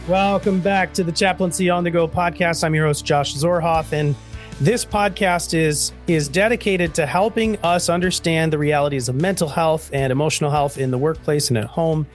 Welcome back to the Chaplaincy on the Go podcast. I'm your host, Josh Zorhoff, and this podcast is dedicated to helping us understand the realities of mental health and emotional health in the workplace and at home.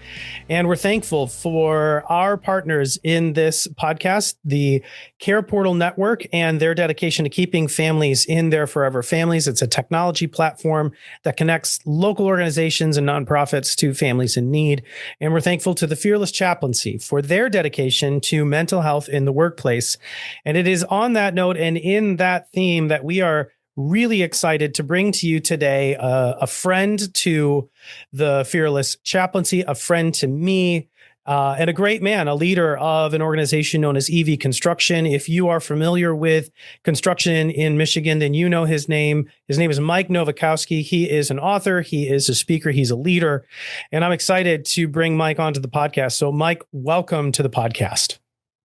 And we're thankful for our partners in this podcast, the Care Portal Network, and their dedication to keeping families in their forever families. It's a technology platform that connects local organizations and nonprofits to families in need. And we're thankful to the Fearless Chaplaincy for their dedication to mental health in the workplace. And it is on that note and in that theme that we are really excited to bring to you today a friend to the Fearless Chaplaincy, a friend to me, and a great man, a leader of an organization known as EV Construction. If you are familiar with construction in Michigan, then you know his name. His name is Mike Novakoski. He is an author. He is a speaker. He's a leader. And I'm excited to bring Mike onto the podcast. So Mike, welcome to the podcast.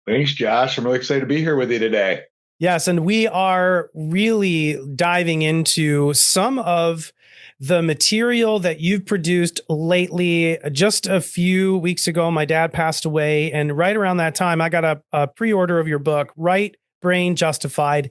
Thanks, Josh. I'm really excited to be here with you today. Yes, and we are really diving into some of the material that you've produced lately. Just a few weeks ago, my dad passed away, and right around that time, I got a pre-order of your book, Right Brain Justified.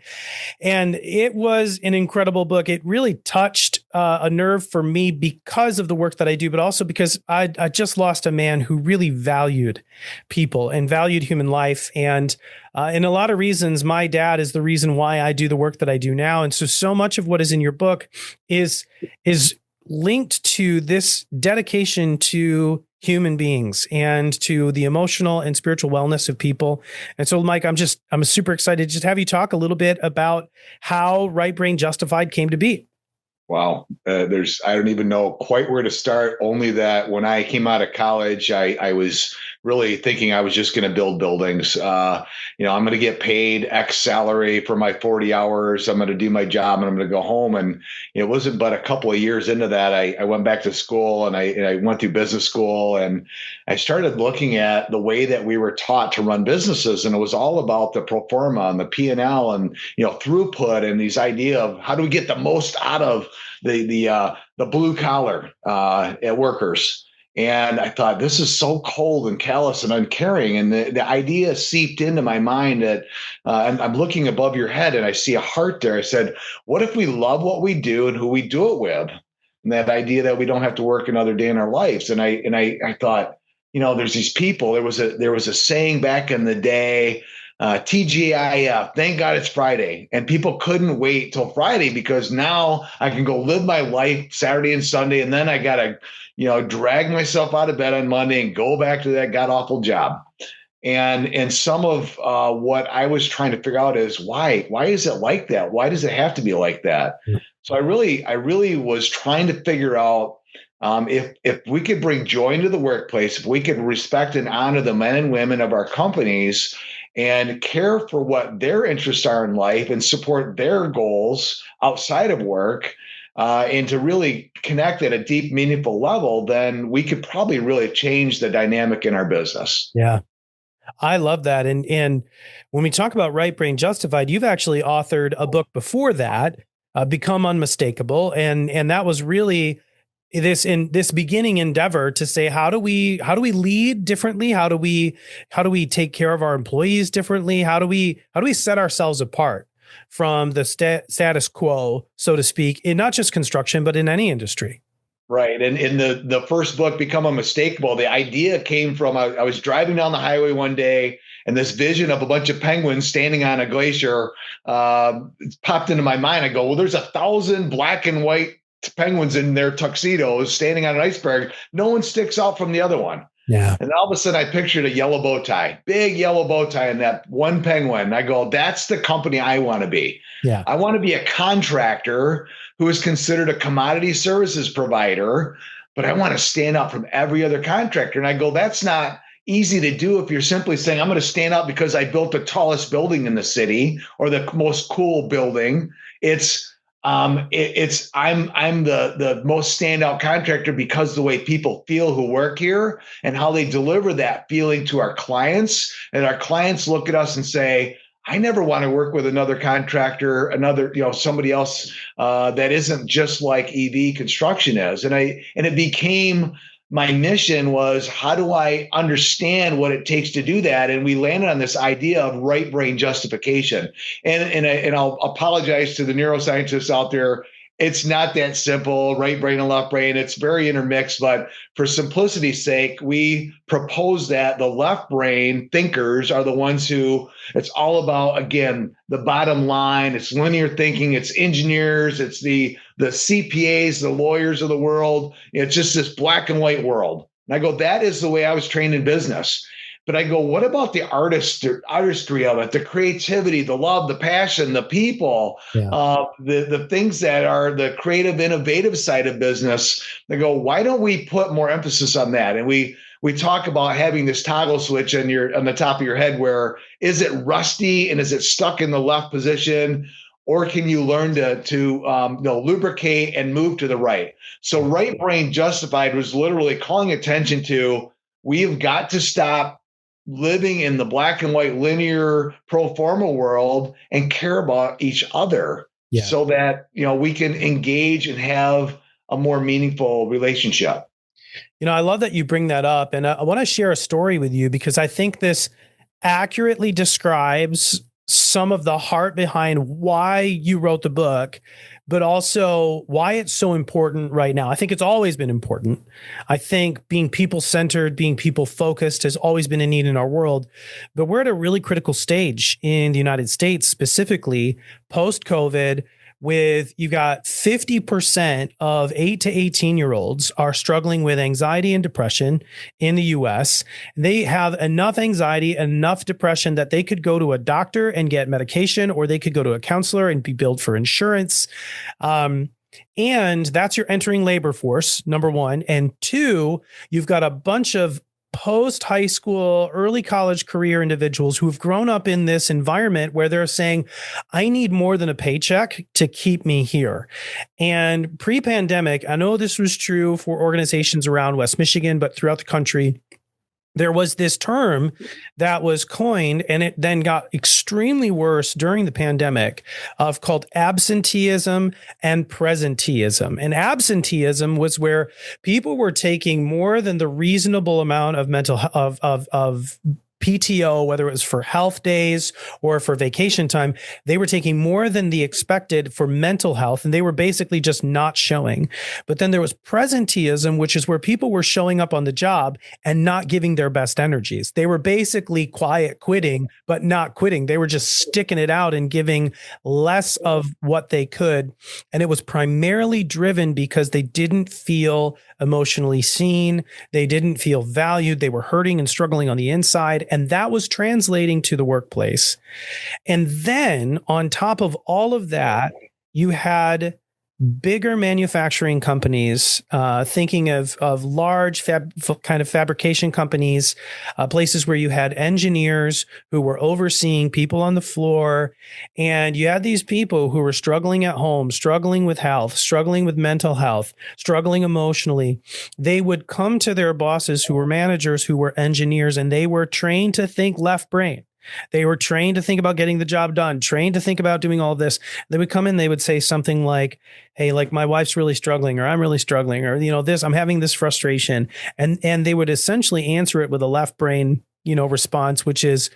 And it was an incredible book. It really touched a nerve for me because of the work that I do, but also because I just lost a man who really valued people and valued human life. And in a lot of reasons, my dad is the reason why I do the work that I do now. And so much of what is in your book is linked to this dedication to human beings and to the emotional and spiritual wellness of people. And so, Mike, I'm super excited to just have you talk a little bit about how Right Brain Justified came to be. Wow. I don't even know quite where to start, only that when I came out of college, I was really thinking I was just going to build buildings. I'm going to get paid X salary for my 40 hours. I'm going to do my job and I'm going to go home. And it wasn't but a couple of years into that, I went back to school and I went through business school and I started looking at the way that we were taught to run businesses. And it was all about the pro forma and the P&L and, throughput and these idea of how do we get the most out of the blue collar workers. And I thought, this is so cold and callous and uncaring. And the idea seeped into my mind that I'm looking above your head and I see a heart there. I said, what if we love what we do and who we do it with? And that idea that we don't have to work another day in our lives. And I thought, there's these people. There was a saying back in the day, TGIF, thank God it's Friday. And people couldn't wait till Friday because now I can go live my life Saturday and Sunday. And then I got to, drag myself out of bed on Monday and go back to that god awful job. And some of what I was trying to figure out is why is it like that? Why does it have to be like that? Yeah. So I really was trying to figure out if we could bring joy into the workplace, if we could respect and honor the men and women of our companies and care for what their interests are in life and support their goals outside of work, and to really connect at a deep, meaningful level, then we could probably really change the dynamic in our business. Yeah, I love that. And when we talk about Right Brain Justified, you've actually authored a book before that, Become Unmistakable. And that was really this beginning endeavor to say, how do we lead differently? How do we take care of our employees differently? How do we set ourselves apart from the status quo, so to speak, in not just construction, but in any industry? Right. And in the first book, Become Unmistakable, the idea came from, I was driving down the highway one day and this vision of a bunch of penguins standing on a glacier popped into my mind. I go, well, there's 1,000 black and white penguins in their tuxedos standing on an iceberg. No one sticks out from the other one. Yeah. And all of a sudden I pictured a yellow bow tie, big yellow bow tie, and that one penguin. I go, that's the company I want to be. Yeah. I want to be a contractor who is considered a commodity services provider, but I want to stand out from every other contractor. And I go, that's not easy to do if you're simply saying, I'm going to stand out because I built the tallest building in the city or the most cool building. I'm the most standout contractor because the way people feel who work here and how they deliver that feeling to our clients, and our clients look at us and say, I never want to work with another contractor, somebody else that isn't just like EV Construction is. And it became my mission was, how do I understand what it takes to do that? And we landed on this idea of right brain justification. And I'll apologize to the neuroscientists out there. It's not that simple, right brain and left brain. It's very intermixed, but for simplicity's sake, we propose that the left brain thinkers are the ones who, it's all about, again, the bottom line. It's linear thinking. It's engineers. It's the CPAs, the lawyers of the world. It's just this black and white world. And I go, that is the way I was trained in business. But I go, what about the artistry of it, the creativity, the love, the passion, the people, the things that are the creative, innovative side of business? I go, why don't we put more emphasis on that? And we talk about having this toggle switch on the top of your head, where is it rusty and is it stuck in the left position? Or can you learn to lubricate and move to the right? So right brain justified was literally calling attention to, we've got to stop living in the black and white linear pro forma world and care about each other so that, we can engage and have a more meaningful relationship. I love that you bring that up. And I want to share a story with you, because I think this accurately describes some of the heart behind why you wrote the book, but also why it's so important right now. I think it's always been important. I think being people-centered, being people-focused has always been a need in our world. But we're at a really critical stage in the United States, specifically post-COVID, with you got 50% of 8 to 18-year-olds are struggling with anxiety and depression in the US. They have enough anxiety, enough depression that they could go to a doctor and get medication, or they could go to a counselor and be billed for insurance. And that's your entering labor force, number one. And two, you've got a bunch of post-high school, early college career individuals who have grown up in this environment where they're saying, I need more than a paycheck to keep me here. And pre-pandemic, I know this was true for organizations around West Michigan, but throughout the country, there was this term that was coined, and it then got extremely worse during the pandemic, called absenteeism and presenteeism. And absenteeism was where people were taking more than the reasonable amount of of PTO, whether it was for health days or for vacation time. They were taking more than the expected for mental health, and they were basically just not showing. But then there was presenteeism, which is where people were showing up on the job and not giving their best energies. They were basically quiet quitting, but not quitting. They were just sticking it out and giving less of what they could. And it was primarily driven because they didn't feel emotionally seen. They didn't feel valued. They were hurting and struggling on the inside. And that was translating to the workplace. And then on top of all of that, you had bigger manufacturing companies, thinking of large kind of fabrication companies, places where you had engineers who were overseeing people on the floor. And you had these people who were struggling at home, struggling with health, struggling with mental health, struggling emotionally. They would come to their bosses who were managers, who were engineers, and they were trained to think left brain. They were trained to think about getting the job done, trained to think about doing all of this. They would come in, they would say something like, hey, like my wife's really struggling, or I'm really struggling, or, I'm having this frustration. And they would essentially answer it with a left brain, response, which is,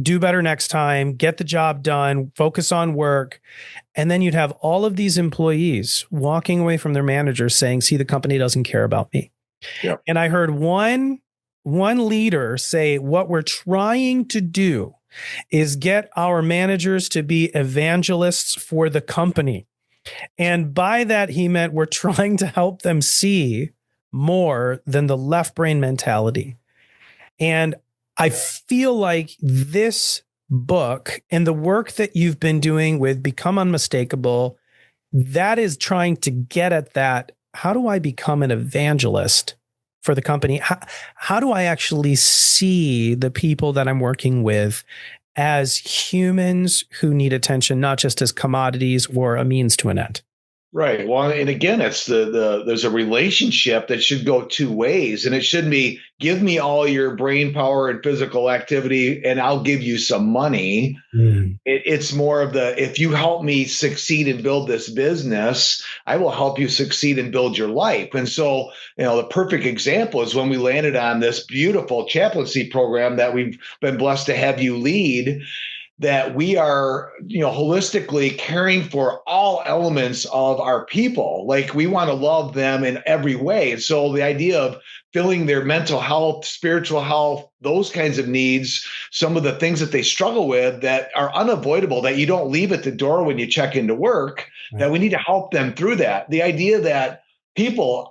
do better next time, get the job done, focus on work. And then you'd have all of these employees walking away from their managers saying, see, the company doesn't care about me. Yep. And I heard one leader say, what we're trying to do is get our managers to be evangelists for the company. And by that, he meant we're trying to help them see more than the left brain mentality. And I feel like this book and the work that you've been doing with Become Unmistakable, that is trying to get at that. How do I become an evangelist for the company? How do I actually see the people that I'm working with as humans who need attention, not just as commodities or a means to an end? Right. Well, and again, it's there's a relationship that should go two ways, and it shouldn't be give me all your brain power and physical activity, and I'll give you some money. It's more of the if you help me succeed and build this business, I will help you succeed and build your life. And so, the perfect example is when we landed on this beautiful chaplaincy program that we've been blessed to have you lead. That we are, holistically caring for all elements of our people. Like we want to love them in every way. And so the idea of filling their mental health, spiritual health, those kinds of needs, some of the things that they struggle with that are unavoidable, that you don't leave at the door when you check into work, right. That we need to help them through that. The idea that people,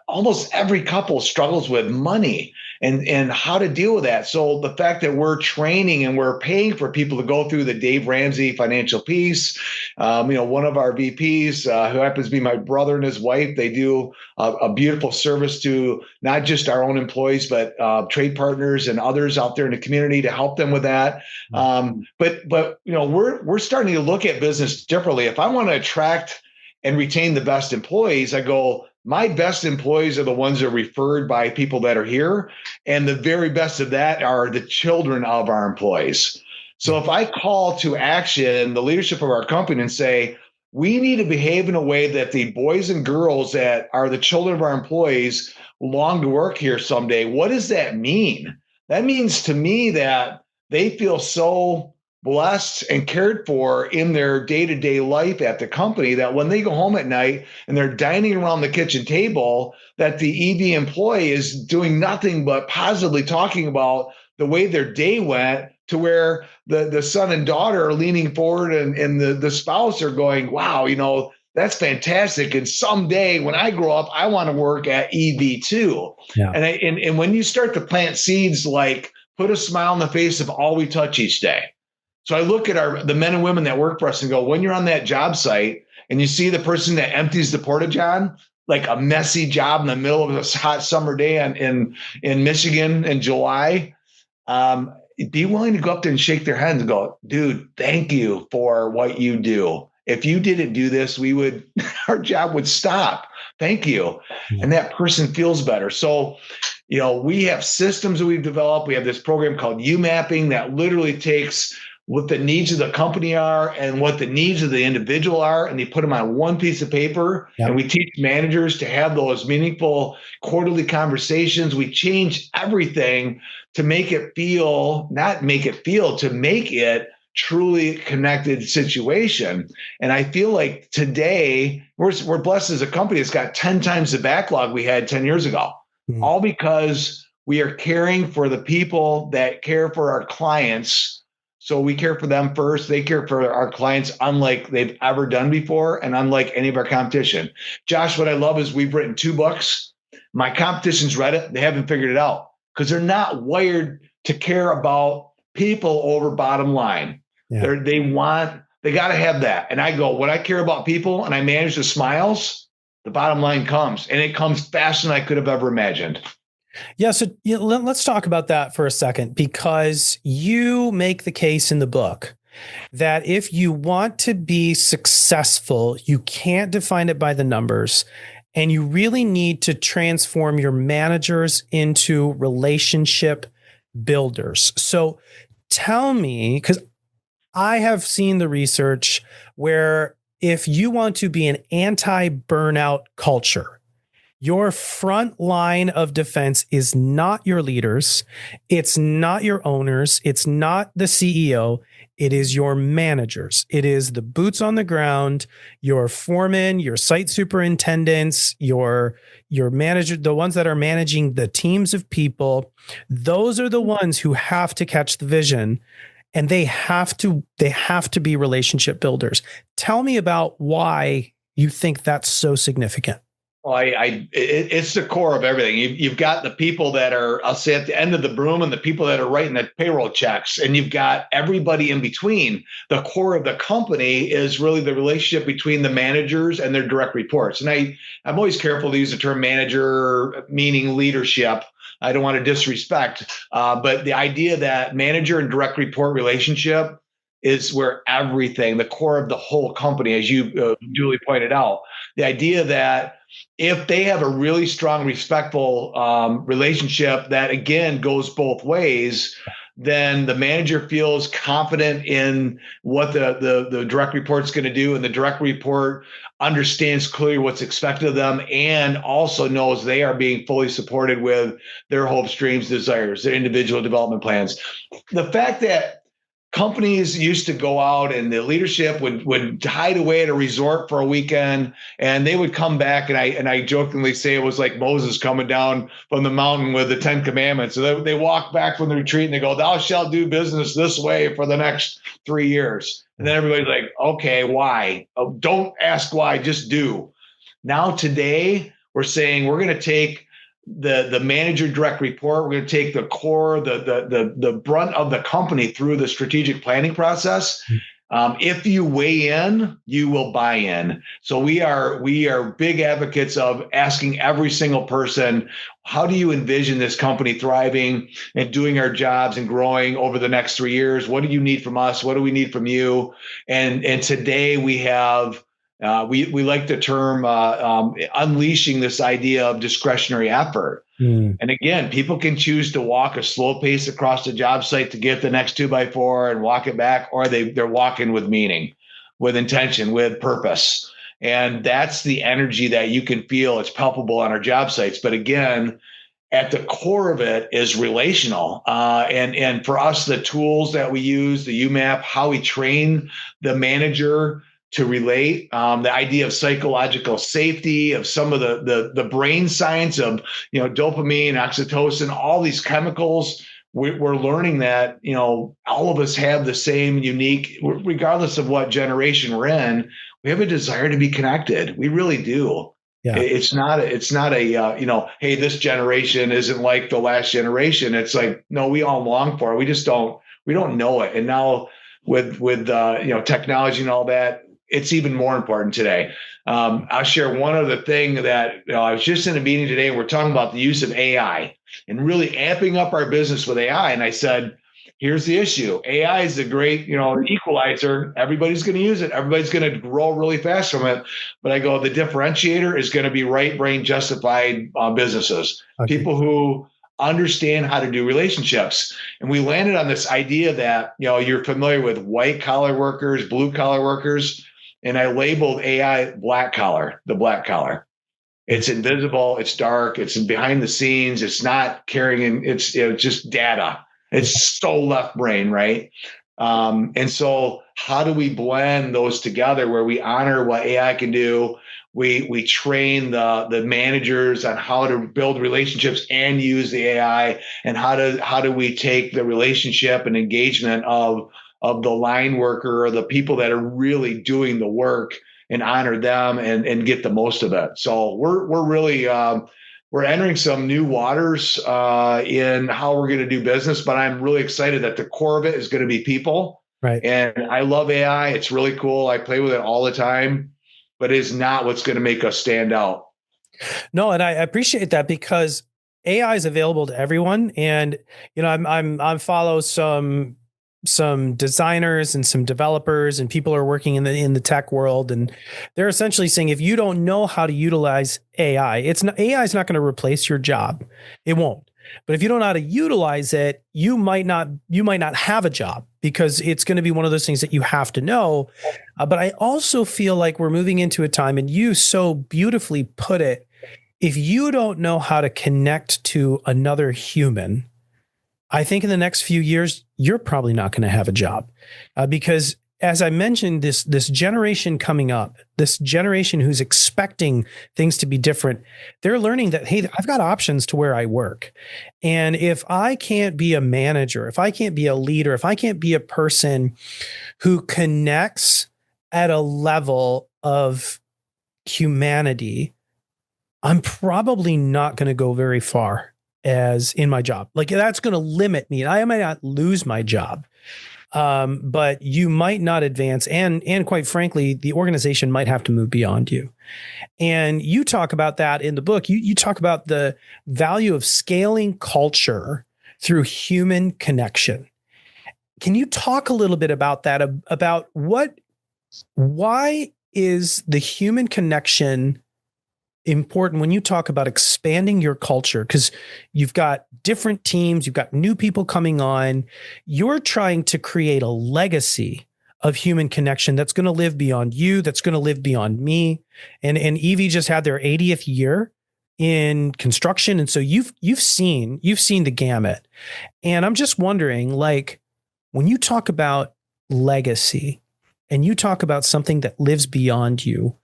almost every couple struggles with money and how to deal with that. So the fact that we're training and we're paying for people to go through the Dave Ramsey Financial Peace, one of our VPs who happens to be my brother and his wife, they do a beautiful service to not just our own employees, but trade partners and others out there in the community to help them with that. But we're starting to look at business differently. If I want to attract and retain the best employees, I go, my best employees are the ones that are referred by people that are here. And the very best of that are the children of our employees. So if I call to action the leadership of our company and say, we need to behave in a way that the boys and girls that are the children of our employees long to work here someday, what does that mean? That means to me that they feel so blessed and cared for in their day-to-day life at the company that when they go home at night and they're dining around the kitchen table, that the ED employee is doing nothing but positively talking about the way their day went, to where the son and daughter are leaning forward and the spouse are going, wow, that's fantastic. And someday when I grow up, I want to work at ED too. Yeah. And when you start to plant seeds, like put a smile on the face of all we touch each day. So I look at the men and women that work for us and go, when you're on that job site and you see the person that empties the porta-john, like a messy job in the middle of this hot summer day in Michigan in July, be willing to go up there and shake their hands and go, dude, thank you for what you do. If you didn't do this, our job would stop. Thank you. And that person feels better. So, we have systems that we've developed. We have this program called U-mapping that literally takes what the needs of the company are and what the needs of the individual are, and they put them on one piece of paper. Yep. And we teach managers to have those meaningful quarterly conversations. We change everything to make it truly connected situation. And I feel like today we're blessed as a company that's got 10 times the backlog we had 10 years ago, all because we are caring for the people that care for our clients. So we care for them first. They care for our clients unlike they've ever done before and unlike any of our competition. Josh, what I love is we've written 2 books. My competition's read it. They haven't figured it out because they're not wired to care about people over bottom line. Yeah. They got to have that. And I go, when I care about people and I manage the smiles, the bottom line comes, and it comes faster than I could have ever imagined. Yeah. So let's talk about that for a second, because you make the case in the book that if you want to be successful, you can't define it by the numbers, and you really need to transform your managers into relationship builders. So tell me, because I have seen the research where if you want to be an anti-burnout culture, your front line of defense is not your leaders. It's not your owners. It's not the CEO. It is your managers. It is the boots on the ground, your foremen, your site superintendents, your manager, the ones that are managing the teams of people. Those are the ones who have to catch the vision, and they have to be relationship builders. Tell me about why you think that's so significant. Well, it's the core of everything. You've got the people that are, I'll say, at the end of the broom, and the people that are writing the payroll checks, and you've got everybody in between. The core of the company is really the relationship between the managers and their direct reports. And I'm always careful to use the term manager, meaning leadership. I don't want to disrespect, but the idea that manager and direct report relationship is where everything, the core of the whole company, as you duly pointed out, the idea that if they have a really strong, respectful relationship that, again, goes both ways, then the manager feels confident in what the direct report's going to do, and the direct report understands clearly what's expected of them, and also knows they are being fully supported with their hopes, dreams, desires, their individual development plans. The fact that companies used to go out and the leadership would hide away at a resort for a weekend, and they would come back, and I jokingly say it was like Moses coming down from the mountain with the 10 commandments. So they walk back from the retreat and they go, "Thou shalt do business this way for the next 3 years." And then everybody's like, "Okay, why?" Oh, don't ask why, just do. Now today we're saying we're going to take the manager direct report. We're going to take the core, the brunt of the company through the strategic planning process. If you weigh in, you will buy in. So we are big advocates of asking every single person, how do you envision this company thriving and doing our jobs and growing over the next 3 years? What do you need from us? What do we need from you? And today we have we like the term unleashing this idea of discretionary effort. And again, people can choose to walk a slow pace across the job site to get the next 2x4 and walk it back, or they're walking with meaning, with intention, with purpose. And that's the energy that you can feel. It's palpable on our job sites. But again, at the core of it is relational. And for us, the tools that we use, the UMAP, how we train the manager to relate, the idea of psychological safety, of some of the brain science of, dopamine, oxytocin, all these chemicals. We're learning that, all of us have the same unique, regardless of what generation we're in, we have a desire to be connected. We really do. Yeah. It's not a, hey, this generation isn't like the last generation. It's like, no, we all long for it. We don't know it. And now with technology and all that, it's even more important today. I'll share one other thing that I was just in a meeting today, and we're talking about the use of AI and really amping up our business with AI. And I said, here's the issue. AI is a great, equalizer. Everybody's going to use it. Everybody's going to grow really fast from it. But I go, the differentiator is going to be right brain justified businesses, okay. People who understand how to do relationships. And we landed on this idea that, you're familiar with white collar workers, blue collar workers. And I labeled AI black collar, the black collar. It's invisible. It's dark. It's behind the scenes. It's not carrying. It's just data. It's so left brain, right? And so how do we blend those together where we honor what AI can do? We train the managers on how to build relationships and use the AI, and how do we take the relationship and engagement of the line worker or the people that are really doing the work and honor them and get the most of it. So we're really we're entering some new waters in how we're going to do business, but I'm really excited that the core of it is going to be people. Right. And I love AI. It's really cool. I play with it all the time, but it's not what's going to make us stand out. No, and I appreciate that, because AI is available to everyone. And, I follow some designers and some developers, and people are working in the tech world, and they're essentially saying, if you don't know how to utilize AI, AI is not going to replace your job. It won't. But if you don't know how to utilize it, you might not have a job, because it's going to be one of those things that you have to know. But I also feel like we're moving into a time, and you so beautifully put it, if you don't know how to connect to another human, I think in the next few years, you're probably not going to have a job, because, as I mentioned, this generation coming up, this generation who's expecting things to be different, they're learning that, hey, I've got options to where I work. And if I can't be a manager, if I can't be a leader, if I can't be a person who connects at a level of humanity, I'm probably not going to go very far as in my job. Like, that's going to limit me. I might not lose my job, but you might not advance. And quite frankly, the organization might have to move beyond you. And you talk about that in the book. You talk about the value of scaling culture through human connection. can you talk a little bit about that, about why is the human connection important when you talk about expanding your culture? Because you've got different teams, you've got new people coming on, you're trying to create a legacy of human connection that's going to live beyond you, that's going to live beyond me. And EV just had their 80th year in construction. And so you've seen the gamut. And I'm just wondering, like, when you talk about legacy and you talk about something that lives beyond you,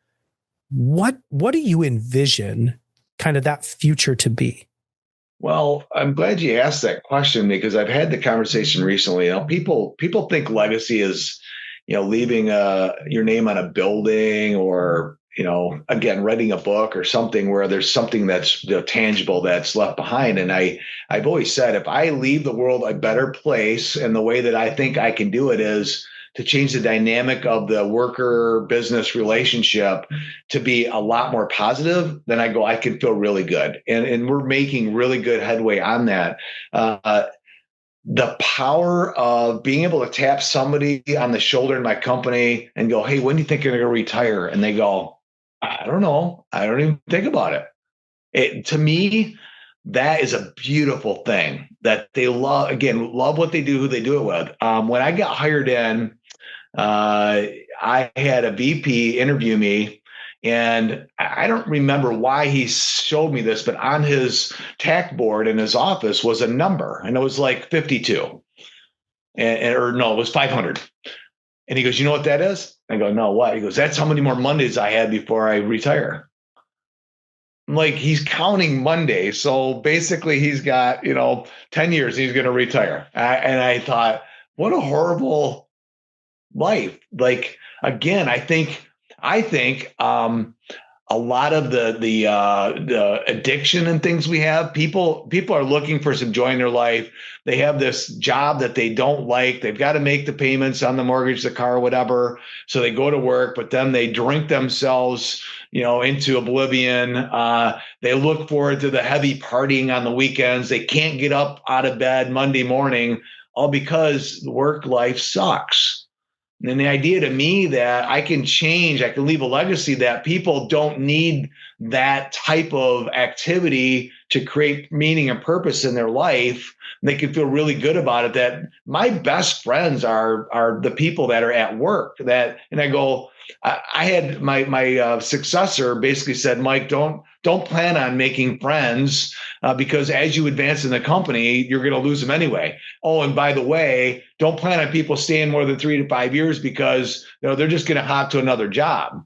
what do you envision kind of that future to be? Well, I'm glad you asked that question because I've had the conversation recently. People think legacy is, leaving your name on a building or, again, writing a book or something where there's something that's tangible that's left behind. And I've always said, if I leave the world a better place, and the way that I think I can do it is to change the dynamic of the worker business relationship to be a lot more positive, then I can feel really good. And we're making really good headway on that. The power of being able to tap somebody on the shoulder in my company and go, hey, when do you think you're going to retire? And they go, I don't know. I don't even think about it. To me, that is a beautiful thing that they love what they do, who they do it with. When I got hired in, I had a VP interview me, and I don't remember why he showed me this, but on his tack board in his office was a number, and it was like 52, or no, it was 500. And he goes, you know what that is? I go, no, what? He goes, that's how many more Mondays I had before I retire. I'm like, he's counting Mondays. So basically he's got, 10 years, he's going to retire. And I thought, what a horrible life. Like, again, I think a lot of the addiction and things we have, people are looking for some joy in their life. They have this job that they don't like. They've got to make the payments on the mortgage, the car, whatever. So they go to work, but then they drink themselves, into oblivion. They look forward to the heavy partying on the weekends. They can't get up out of bed Monday morning, all because work life sucks. And the idea to me that I can leave a legacy that people don't need that type of activity to create meaning and purpose in their life. They can feel really good about it, that my best friends are the people that are at work. And I go, I had my successor basically said, Mike, don't plan on making friends because as you advance in the company, you're going to lose them anyway. Oh, and by the way, don't plan on people staying more than 3 to 5 years because they're just going to hop to another job.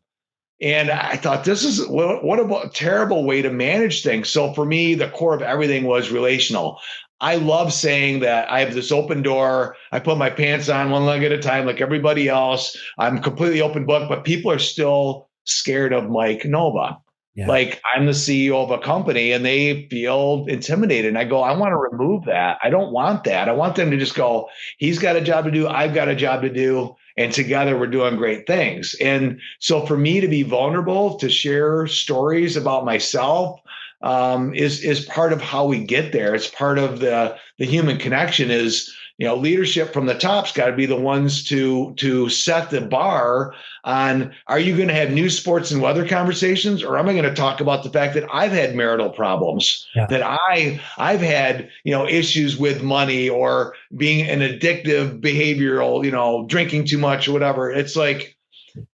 And I thought, this is what a terrible way to manage things. So for me, the core of everything was relational. I love saying that I have this open door. I put my pants on one leg at a time, like everybody else. I'm completely open book, but people are still scared of Mike Nova. Yeah. Like, I'm the CEO of a company and they feel intimidated. And I go, I want to remove that. I don't want that. I want them to just go, he's got a job to do. I've got a job to do. And together we're doing great things. And so for me to be vulnerable, to share stories about myself, is part of how we get there. It's part of the human connection. Is leadership from the top's got to be the ones to set the bar on, are you going to have news, sports, and weather conversations, or am I going to talk about the fact that I've had marital problems, that I've had issues with money or being an addictive behavioral, drinking too much or whatever. It's like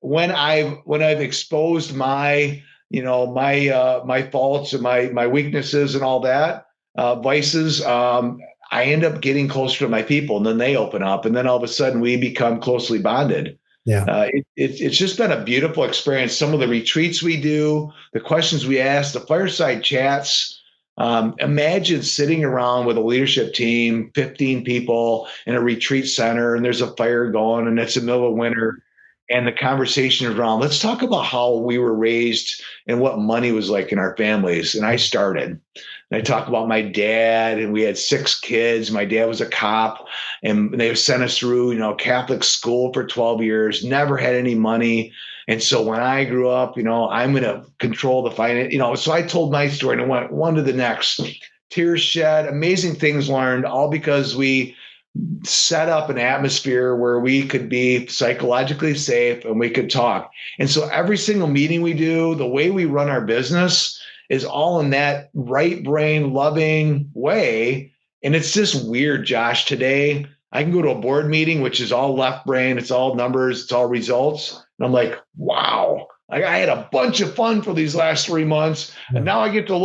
when I've exposed my my faults and my weaknesses and all that, vices, I end up getting closer to my people, and then they open up, and then all of a sudden we become closely bonded. Yeah. It's just been a beautiful experience. Some of the retreats we do, the questions we ask, the fireside chats. Imagine sitting around with a leadership team, 15 people in a retreat center, and there's a fire going, and it's the middle of winter. And the conversation around, let's talk about how we were raised and what money was like in our families. And I started. And I talk about my dad, and we had 6 kids. My dad was a cop, and they sent us through, Catholic school for 12 years, never had any money. And so when I grew up, I'm going to control the finance, so I told my story and it went one to the next. Tears shed, amazing things learned, all because we set up an atmosphere where we could be psychologically safe and we could talk. And so every single meeting we do, the way we run our business is all in that right brain loving way. And it's just weird, Josh. Today, I can go to a board meeting, which is all left brain, it's all numbers, it's all results. And I'm like, wow, I had a bunch of fun for these last 3 months. And now I get to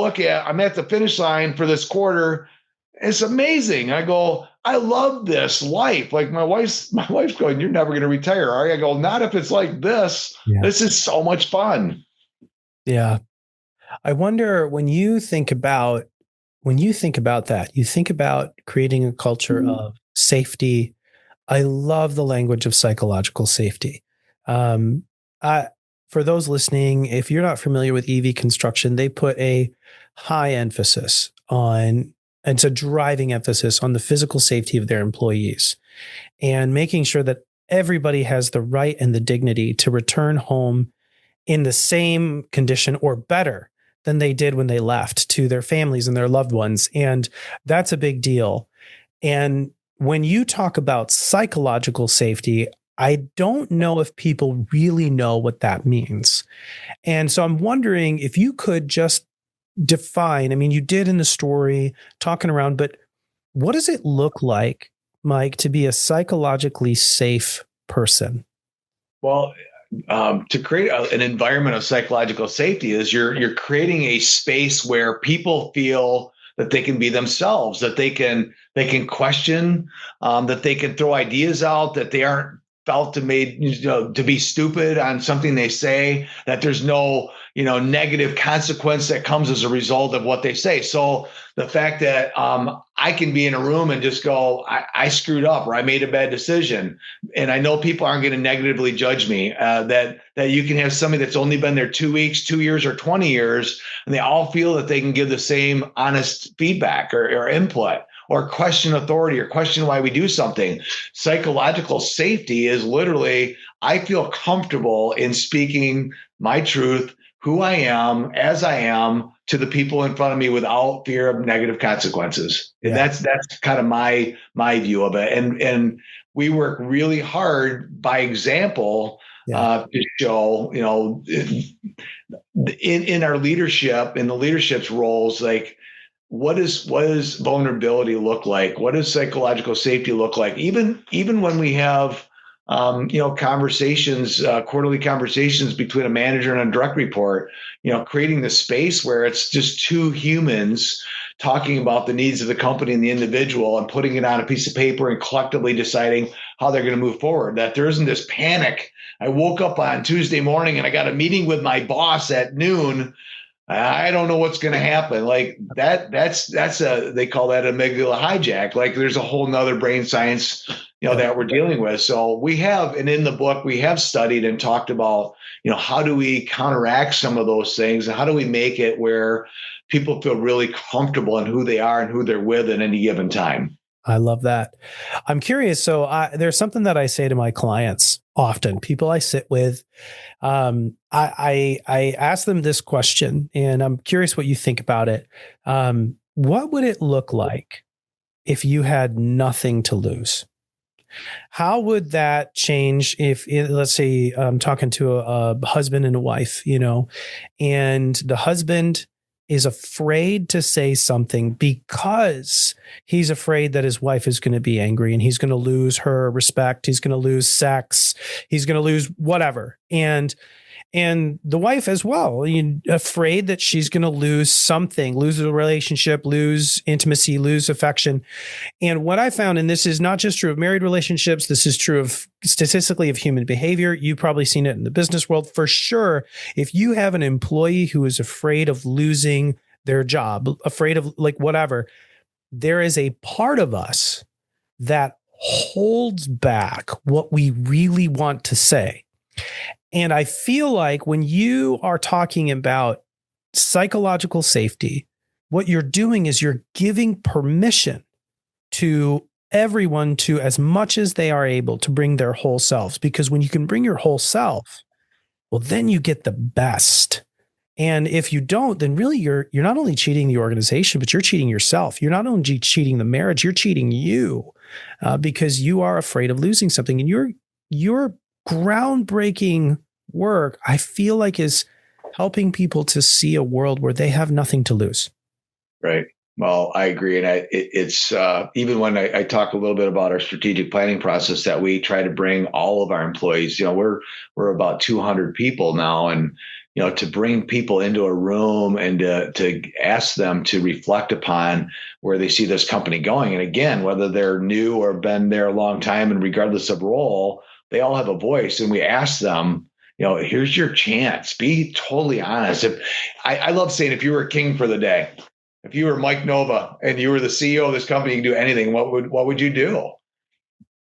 I'm at the finish line for this quarter. It's amazing. I go, I love this life. Like my wife's going, you're never going to retire, are you? I go, not if it's like this. Yeah. This is so much fun. Yeah. I wonder when you think about that, you think about creating a culture of safety. I love the language of psychological safety. For those listening, if you're not familiar with EV construction, they put a high emphasis on, and it's a driving emphasis on the physical safety of their employees and making sure that everybody has the right and the dignity to return home in the same condition or better than they did when they left, to their families and their loved ones. And that's a big deal. And when you talk about psychological safety, I don't know if people really know what that means. And so I'm wondering if you could just define, I mean, you did in the story talking around, but what does it look like, Mike, to be a psychologically safe person? Well, to create an environment of psychological safety is you're creating a space where people feel that they can be themselves, that they can question, that they can throw ideas out, that they aren't felt to be stupid on something they say, that there's no negative consequence that comes as a result of what they say. So the fact that I can be in a room and just go, I screwed up, or I made a bad decision, and I know people aren't going to negatively judge me, that you can have somebody that's only been there 2 weeks, 2 years, or 20 years, and they all feel that they can give the same honest feedback or input, or question authority, or question why we do something. Psychological safety is literally, I feel comfortable in speaking my truth, who I am, as I am, to the people in front of me without fear of negative consequences. Yeah. That's kind of my view of it. And we work really hard by example, to show, in our leadership, in the leadership's roles, like, what does vulnerability look like? What does psychological safety look like? Even when we have conversations, quarterly conversations between a manager and a direct report, creating the space where it's just two humans talking about the needs of the company and the individual, and putting it on a piece of paper and collectively deciding how they're going to move forward. That there isn't this panic. I woke up on Tuesday morning and I got a meeting with my boss at noon. I don't know what's going to happen. Like that's they call that amygdala hijack. Like there's a whole nother brain science, that we're dealing with. So we have, and in the book, we have studied and talked about, how do we counteract some of those things, and how do we make it where people feel really comfortable in who they are and who they're with at any given time. I love that. I'm curious. So there's something that I say to my clients often, people I sit with. I ask them this question, and I'm curious what you think about it. What would it look like if you had nothing to lose? How would that change if, let's say, I'm talking to a husband and a wife, and the husband is afraid to say something because he's afraid that his wife is going to be angry and he's going to lose her respect. He's going to lose sex. He's going to lose whatever. And the wife as well, afraid that she's going to lose something, lose a relationship, lose intimacy, lose affection. And what I found, and this is not just true of married relationships, this is true of statistically of human behavior. You've probably seen it in the business world for sure. If you have an employee who is afraid of losing their job, afraid of like whatever, there is a part of us that holds back what we really want to say. And I feel like when you are talking about psychological safety, what you're doing is you're giving permission to everyone to, as much as they are able, to bring their whole selves. Because when you can bring your whole self, well, then you get the best. And if you don't, then really you're not only cheating the organization, but you're cheating yourself. You're not only cheating the marriage, you're cheating you. because you are afraid of losing something. And your groundbreaking work, I feel like, is helping people to see a world where they have nothing to lose. Right. Well, I agree. And it's even when I talk a little bit about our strategic planning process that we try to bring all of our employees, we're about 200 people now. And, to bring people into a room and to ask them to reflect upon where they see this company going. And again, whether they're new or been there a long time and regardless of role, they all have a voice. And we ask them, here's your chance. Be totally honest. I love saying, if you were king for the day, if you were Mike Nova and you were the CEO of this company, you can do anything, what would you do?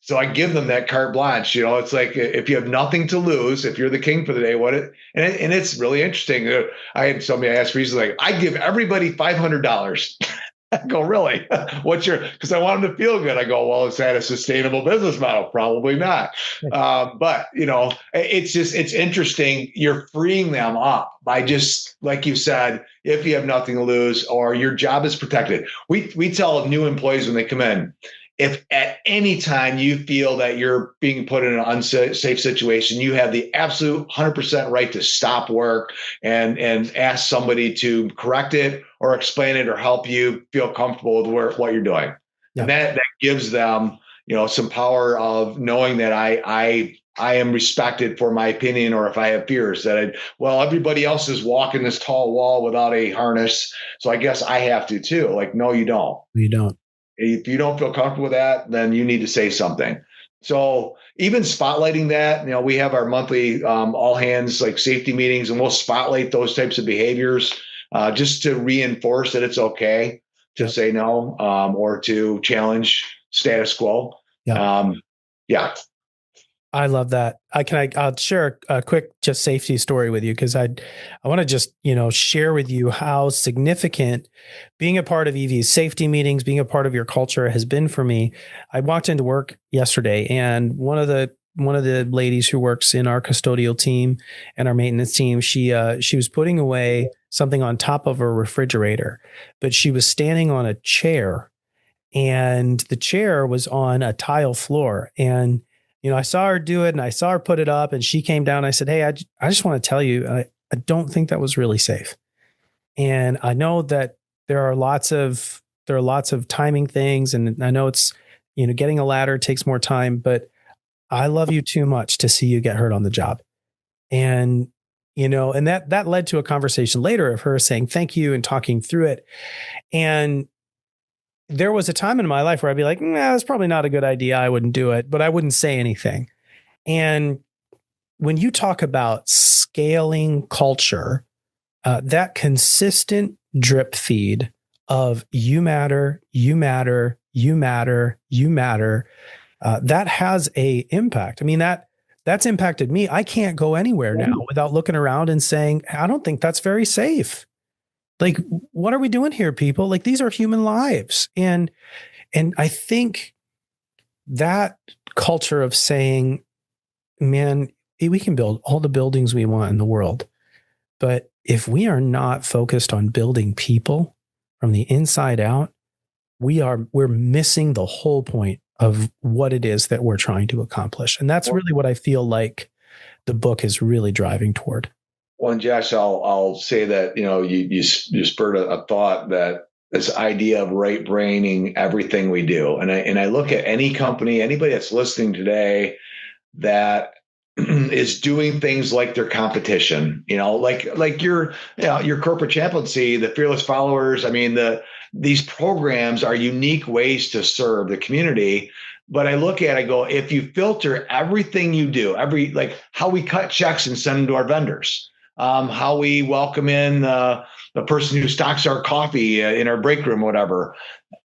So I give them that carte blanche. It's like, if you have nothing to lose, if you're the king for the day, and it's really interesting. I had somebody ask recently, like, I give everybody $500. I go, really? Because I want them to feel good. I go, well, is that a sustainable business model? Probably not. But it's interesting. You're freeing them up by just, like you said, if you have nothing to lose or your job is protected. We tell new employees when they come in, if at any time you feel that you're being put in an unsafe situation, you have the absolute 100% right to stop work and ask somebody to correct it or explain it or help you feel comfortable with what you're doing. Yeah. And that gives them, some power of knowing that I am respected for my opinion, or if I have fears that everybody else is walking this tall wall without a harness, so I guess I have to too. Like, no, you don't. You don't. If you don't feel comfortable with that, then you need to say something. So even spotlighting that, we have our monthly all hands like safety meetings, and we'll spotlight those types of behaviors just to reinforce that it's okay to say no or to challenge status quo. Yeah. I love that. I'll share a quick just safety story with you, because I want to just, share with you how significant being a part of EV's safety meetings, being a part of your culture has been for me. I walked into work yesterday, and one of the ladies who works in our custodial team and our maintenance team, she was putting away something on top of a refrigerator, but she was standing on a chair, and the chair was on a tile floor. And I saw her do it, and I saw her put it up, and she came down. I said, hey, I just want to tell you, I don't think that was really safe. And I know that there are lots of timing things. And I know it's, getting a ladder takes more time, but I love you too much to see you get hurt on the job. And, and that led to a conversation later of her saying, thank you, and talking through it. And there was a time in my life where I'd be like, nah, that's probably not a good idea. I wouldn't do it, but I wouldn't say anything. And when you talk about scaling culture, that consistent drip feed of you matter, you matter, you matter, you matter, that has a impact. I mean, that's impacted me. I can't go anywhere now without looking around and saying, I don't think that's very safe. Like, what are we doing here, people? Like, these are human lives. And I think that culture of saying, man, we can build all the buildings we want in the world, but if we are not focused on building people from the inside out, we're missing the whole point of what it is that we're trying to accomplish. And that's really what I feel like the book is really driving toward. Well, and Josh, I'll say that, you spurred a thought, that this idea of right braining everything we do. And I look at any company, anybody that's listening today that is doing things like their competition, like your corporate chaplaincy, the Fearless Followers. I mean, these programs are unique ways to serve the community. But I look at it, I go, if you filter everything you do, like how we cut checks and send them to our vendors, how we welcome in the person who stocks our coffee in our break room, whatever.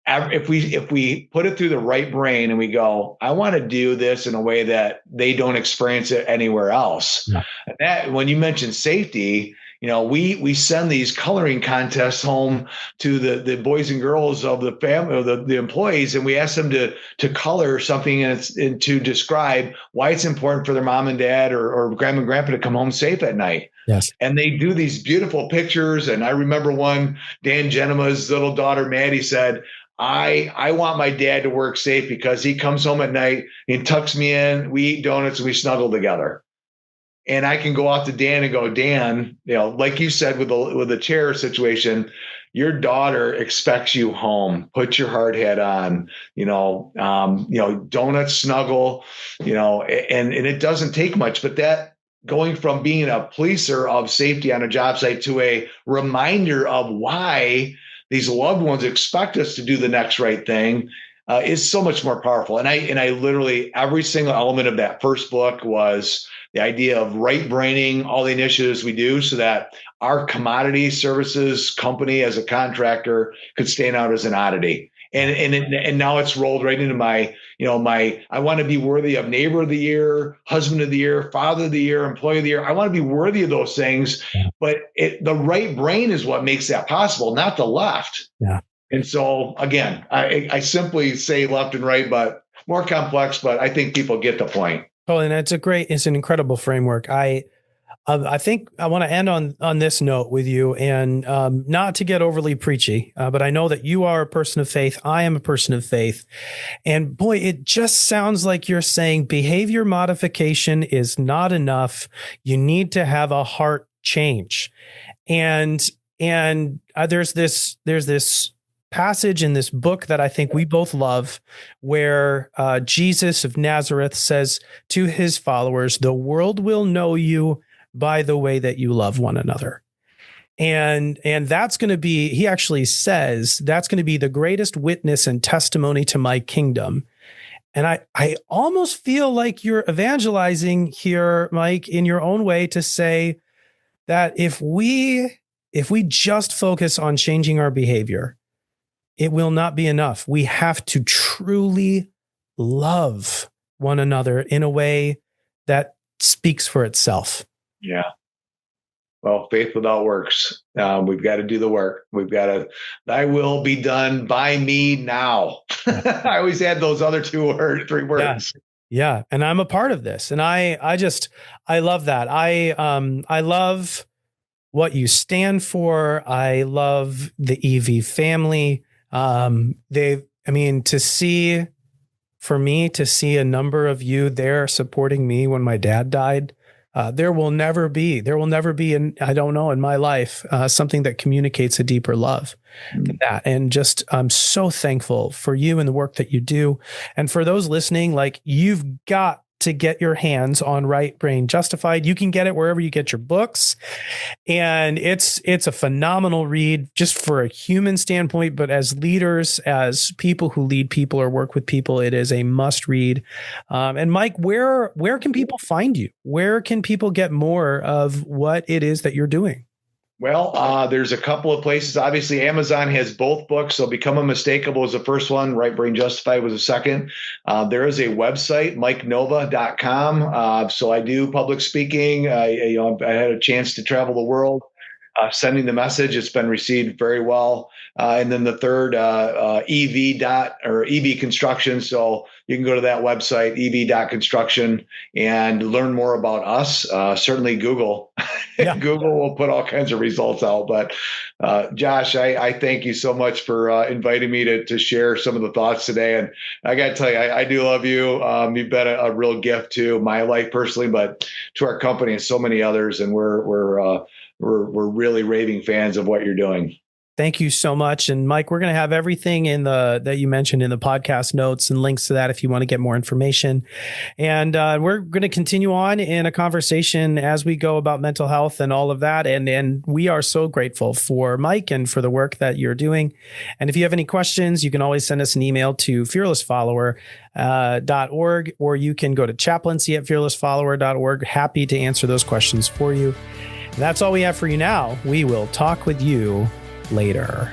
If we put it through the right brain and we go, I want to do this in a way that they don't experience it anywhere else. Yeah. And that, when you mentioned safety, we send these coloring contests home to the boys and girls of the family, the employees, and we ask them to color something and to describe why it's important for their mom and dad or grandma and grandpa to come home safe at night. Yes. And they do these beautiful pictures. And I remember one, Dan Genema's little daughter, Maddie, said, I want my dad to work safe because he comes home at night and tucks me in, we eat donuts and we snuggle together. And I can go out to Dan and go, Dan, like you said with the chair situation, your daughter expects you home. Put your hard hat on, donuts, snuggle, and it doesn't take much, but that going from being a policer of safety on a job site to a reminder of why these loved ones expect us to do the next right thing is so much more powerful. And I literally, every single element of that first book was the idea of right braining all the initiatives we do so that our commodity services company as a contractor could stand out as an oddity. And now it's rolled right into my I want to be worthy of neighbor of the year, husband of the year, father of the year, employee of the year. I want to be worthy of those things, but the right brain is what makes that possible, not the left. Yeah. And so again, I simply say left and right, but more complex, but I think people get the point. Oh, and it's an incredible framework. I think I want to end on this note with you, and not to get overly preachy, but I know that you are a person of faith. I am a person of faith. And boy, it just sounds like you're saying behavior modification is not enough. You need to have a heart change. And there's this passage in this book that I think we both love, where Jesus of Nazareth says to his followers, "The world will know you by the way that you love one another." And that's going to be, he actually says, that's going to be the greatest witness and testimony to my kingdom. And I almost feel like you're evangelizing here, Mike, in your own way, to say that if we just focus on changing our behavior, it will not be enough. We have to truly love one another in a way that speaks for itself. Yeah. Well, faith without works. We've got to do the work. We've got to, thy will be done by me now. I always had those other three words. Yeah. And I'm a part of this. And I love that. I love what you stand for. I love the EV family. To see a number of you there supporting me when my dad died, there will never be, I don't know, in my life, something that communicates a deeper love than that. And just, I'm so thankful for you and the work that you do. And for those listening, like, you've got to get your hands on Right Brain Justified. You can get it wherever you get your books. And it's a phenomenal read just for a human standpoint, but as leaders, as people who lead people or work with people, it is a must read. And Mike, where can people find you? Where can people get more of what it is that you're doing? Well, there's a couple of places. Obviously, Amazon has both books. So Become Unmistakable was the first one. Right Brain Justified was the second. There is a website, MikeNova.com. So I do public speaking. I had a chance to travel the world, sending the message. It's been received very well. And then the third, EV Construction. So you can go to that website, ev.construction, and learn more about us. Certainly Google. Yeah. Google will put all kinds of results out. But Josh, I thank you so much for inviting me to share some of the thoughts today. And I got to tell you, I do love you. You've been a real gift to my life personally, but to our company and so many others. And we're really raving fans of what you're doing. Thank you so much. And Mike, we're going to have everything that you mentioned in the podcast notes and links to that if you want to get more information. And we're going to continue on in a conversation as we go about mental health and all of that. And we are so grateful for Mike and for the work that you're doing. And if you have any questions, you can always send us an email to fearlessfollower.org, or you can go to chaplaincy@fearlessfollower.org. Happy to answer those questions for you. That's all we have for you now. We will talk with you later.